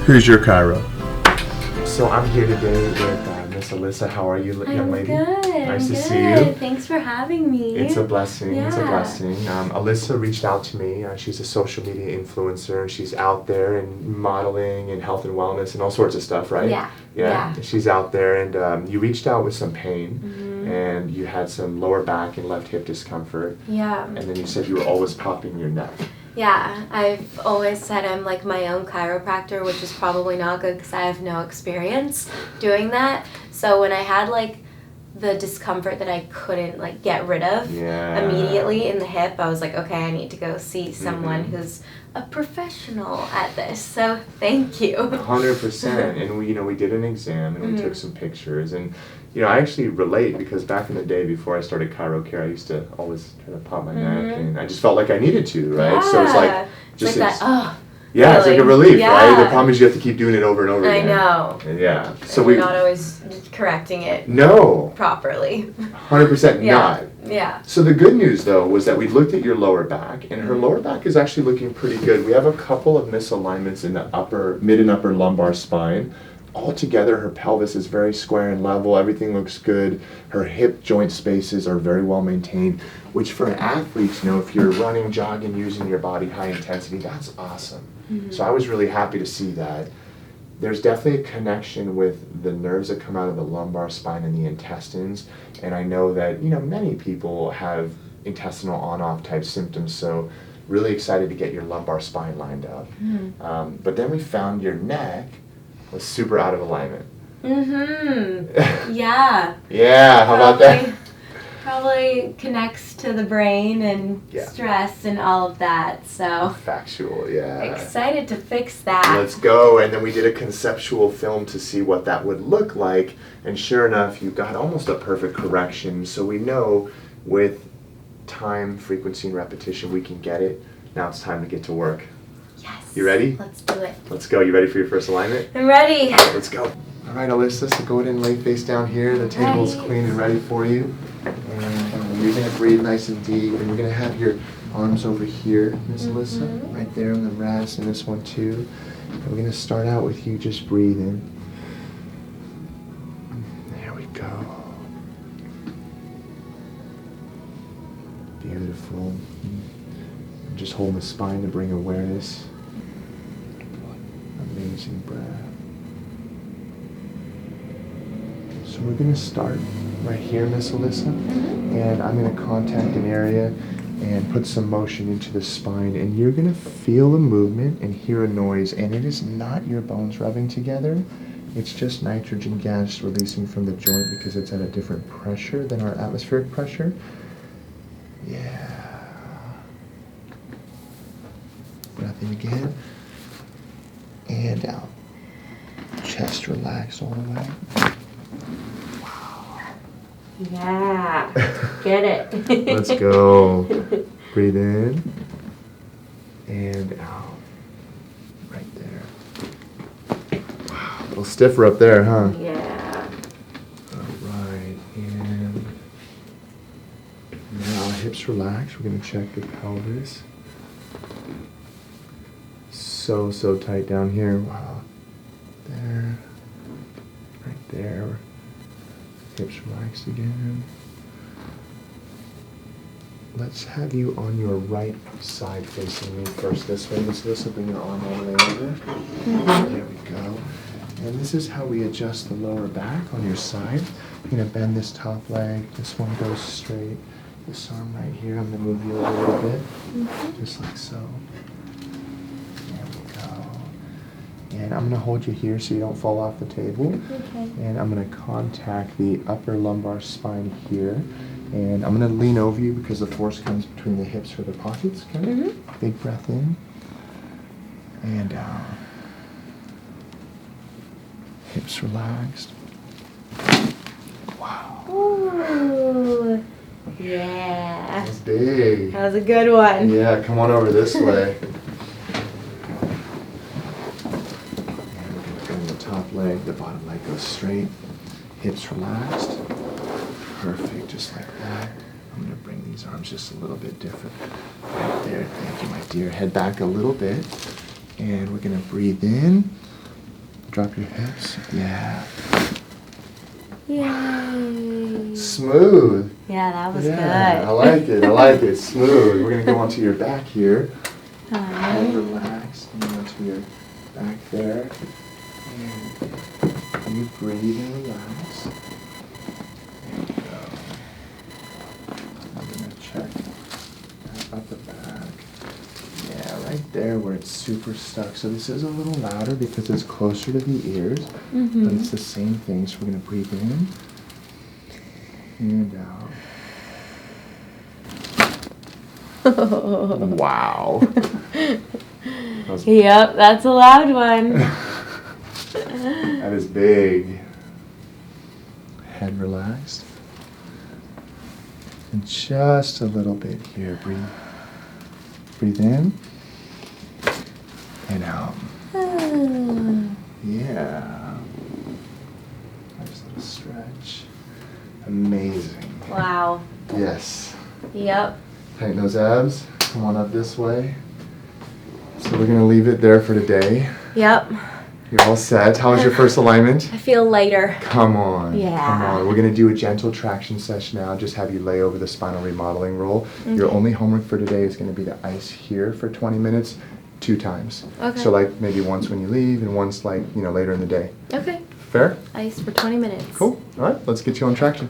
Who's your chiro? So I'm here today with Miss Alyssa. How are you, young lady? Good. Nice to see you. Thanks for having me. It's a blessing. Yeah. It's a blessing. Alyssa reached out to me. She's a social media influencer. She's out there and modeling and health and wellness and all sorts of stuff, right? Yeah. She's out there, and you reached out with some pain, and you had some lower back and left hip discomfort. Yeah. And then you said you were always popping your neck. Yeah, I've always said I'm like my own chiropractor, which is probably not good because I have no experience doing that. So when I had like the discomfort that I couldn't like get rid of immediately in the hip, I was like, okay, I need to go see someone who's a professional at this. So thank you. 100%. And we did an exam and we took some pictures, and I actually relate because back in the day before I started chiro care, I used to always try to pop my neck, and I just felt like I needed to, right? Yeah. So it's like just it's like that. Yeah, it's like a relief, yeah. right? The problem is you have to keep doing it over and over again. I know. And yeah. So and we're not always correcting it. No. Properly. 100% not. Yeah. So the good news though was that we looked at your lower back, and her lower back is actually looking pretty good. We have a couple of misalignments in the mid and upper lumbar spine. Altogether, her pelvis is very square and level. Everything looks good. Her hip joint spaces are very well maintained, which for an athlete, if you're running, jogging, using your body high intensity, that's awesome. So I was really happy to see that. There's definitely a connection with the nerves that come out of the lumbar spine and the intestines. And I know that, many people have intestinal on-off type symptoms. So really excited to get your lumbar spine lined up. But then we found your neck was super out of alignment. Yeah. Yeah, how about that? Probably connects to the brain and stress and all of that, so. Factual, yeah. Excited to fix that. Let's go. And then we did a conceptual film to see what that would look like, and sure enough, you got almost a perfect correction, so we know with time, frequency, and repetition, we can get it. Now it's time to get to work. Yes. You ready? Let's do it. Let's go. You ready for your first alignment? I'm ready. Let's go. All right, Alyssa, so go ahead and lay face down here. The table's clean and ready for you. And you're going to breathe nice and deep. And you're going to have your arms over here, Miss Alyssa, right there on the rest, and this one too. And we're going to start out with you just breathing. There we go. Beautiful. Just holding the spine to bring awareness. Amazing breath. So we're going to start right here, Miss Alyssa, and I'm going to contact an area and put some motion into the spine, and you're going to feel a movement and hear a noise, and it is not your bones rubbing together. It's just nitrogen gas releasing from the joint because it's at a different pressure than our atmospheric pressure. Yeah. Breath in again, and out. Chest relax all the way. Wow. Yeah. Get it. Let's go. Breathe in and out. Right there. Wow. A little stiffer up there, huh? Yeah. All right. And now hips relax. We're going to check the pelvis. So tight down here. Wow. There. Right there. Hips relaxed again. Let's have you on your right side facing me first this way. Miss Alyssa, bring your arm all the way over. There we go. And this is how we adjust the lower back on your side. You're going to bend this top leg. This one goes straight. This arm right here, I'm going to move you over a little bit. Just like so. There we go. And I'm going to hold you here so you don't fall off the table. Okay. And I'm going to contact the upper lumbar spine here. And I'm going to lean over you because the force comes between the hips or the pockets. Okay? Big breath in. And out. Hips relaxed. Wow. Ooh. Yeah. That's big. That was a good one. Yeah, come on over this way. And the top leg, the bottom leg goes straight. Hips relaxed. Perfect, just like that. I'm gonna bring these arms just a little bit different. Right there, thank you, my dear. Head back a little bit. And we're gonna breathe in. Drop your hips. Yeah. Yay. Smooth. Yeah, that was Yeah, good. I like it. I like it. Smooth. We're gonna go onto your back here. Hi. And relax. And onto your back there. And you breathe and relax. There you go. I'm gonna check that upper back. Yeah, right there where it's super stuck. So this is a little louder because it's closer to the ears, but it's the same thing. So we're gonna breathe in and out. Wow. That was- Yep, that's a loud one. That is big. Head relaxed. And just a little bit here. Breathe in and out. Yeah. Nice little stretch. Amazing. Wow. Yes. Yep. Tighten those abs. Come on up this way. So we're gonna leave it there for today. Yep. You're all set. How was your first alignment? I feel lighter. Come on. Yeah. Come on. We're going to do a gentle traction session now. Just have you lay over the spinal remodeling roll. Your only homework for today is going to be to ice here for 20 minutes, 2 times. Okay. So like maybe once when you leave and once like, later in the day. Okay. Fair? Ice for 20 minutes. Cool. All right. Let's get you on traction.